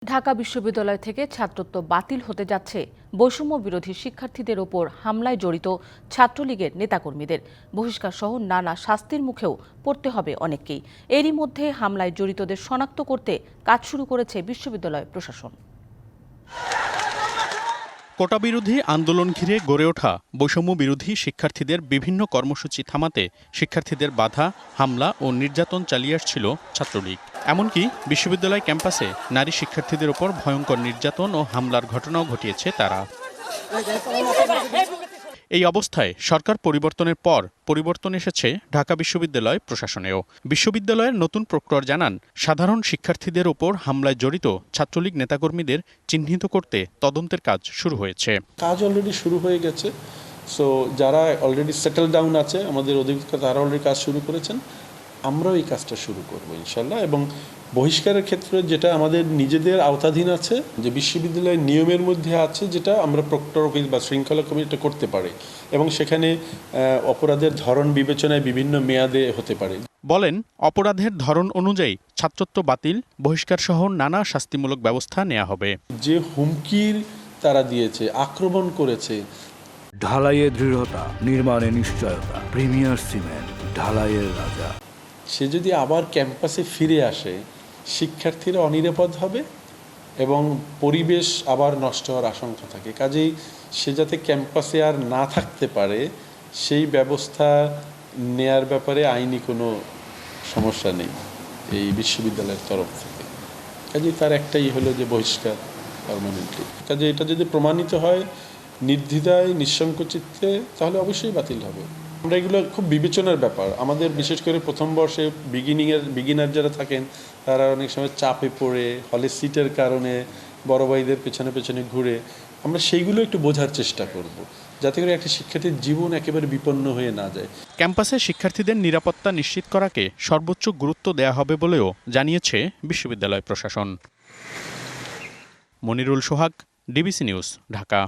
ঢাকা বিশ্ববিদ্যালয় থেকে ছাত্রত্ব বাতিল হতে যাচ্ছে বৈষম্য বিরোধী শিক্ষার্থীদের ওপর হামলায় জড়িত ছাত্রলীগের নেতাকর্মীদের। বহিষ্কার সহ নানা শাস্তির মুখেও পড়তে হবে অনেককেই। এরই মধ্যে হামলায় জড়িতদের শনাক্ত করতে কাজ শুরু করেছে বিশ্ববিদ্যালয় প্রশাসন। কোটা বিরোধী আন্দোলন ঘিরে গড়ে ওঠা বৈষম্য বিরোধী শিক্ষার্থীদের বিভিন্ন কর্মসূচি থামাতে শিক্ষার্থীদের বাধা, হামলা ও নির্যাতন চালিয়ে আসছিল ছাত্রলীগ। এমনকি বিশ্ববিদ্যালয় ক্যাম্পাসে নারী শিক্ষার্থীদের ওপর ভয়ঙ্কর নির্যাতন ও হামলার ঘটনাও ঘটিয়েছে তারা। এই অবস্থায় সরকার পরিবর্তনের পর পরিবর্তন এসেছে ঢাকা বিশ্ববিদ্যালয় প্রশাসনেও। বিশ্ববিদ্যালয়ের নতুন প্রক্টর জানান, সাধারণ শিক্ষার্থীদের ওপর হামলায় জড়িত ছাত্রলীগ নেতাকর্মীদের চিহ্নিত করতে তদন্তের কাজ শুরু হয়েছে। কাজ অলরেডি শুরু হয়ে গেছে। সো যারা অলরেডি সেটেল ডাউন আছে আমাদের অধিকৃত, তারা অলরেডি কাজ শুরু করেছেন। আমরাও এই কাজটা শুরু করব ইনশাল্লাহ। এবং বহিষ্কারের ক্ষেত্রে যেটা আমাদের নিজেদের আওতাধীন আছে, যে বিশ্ববিদ্যালয়ের নিয়মের মধ্যে আছে, যেটা আমরা প্রক্টর অফিস বা শৃঙ্খলা কমিটি করতে পারে, এবং সেখানে অপরাধের ধরন বিবেচনায় বিভিন্ন মেয়াদে হতে পারে। বলেন, অপরাধের ধরন অনুযায়ী ছাত্রত্ব বাতিল, বহিষ্কার সহ নানা শাস্তিমূলক ব্যবস্থা নেওয়া হবে। যে হুমকির তারা দিয়েছে, আক্রমণ করেছে, ঢালাইয়ে দৃঢ়তা, নির্মাণে নিশ্চয়তা, প্রিমিয়ার সিমেন্ট, ঢালাইয়ের রাজা। সে যদি আবার ক্যাম্পাসে ফিরে আসে, শিক্ষার্থীরা অনিরাপদ হবে এবং পরিবেশ আবার নষ্ট হওয়ার আশঙ্কা থাকে। কাজেই সে যাতে ক্যাম্পাসে আর না থাকতে পারে, সেই ব্যবস্থা নেয়ার ব্যাপারে আইনি কোনো সমস্যা নেই এই বিশ্ববিদ্যালয়ের তরফ থেকে। কাজেই তার একটাই হলো যে বহিষ্কার পার্মানেন্টলি। কাজে এটা যদি প্রমাণিত হয় নির্দ্বিধায়, নিঃসংকোচিতে, তাহলে অবশ্যই বাতিল হবে। আমরা এগুলো খুব বিবেচনার ব্যাপার। আমাদের বিশেষ করে প্রথম বর্ষে বিগিনার যারা থাকেন, তারা অনেক সময় চাপে পড়ে, হলে সিটের কারণে বড় ভাইদের পেছনে পেছনে ঘুরে, আমরা সেইগুলো একটু বোঝার চেষ্টা করব, যাতে করে একটা শিক্ষার্থীর জীবন একেবারে বিপন্ন হয়ে না যায়। ক্যাম্পাসে শিক্ষার্থীদের নিরাপত্তা নিশ্চিত করাকে সর্বোচ্চ গুরুত্ব দেয়া হবে বলেও জানিয়েছে বিশ্ববিদ্যালয় প্রশাসন। মনিরুল সোহাগ, ডিবিসি নিউজ, ঢাকা।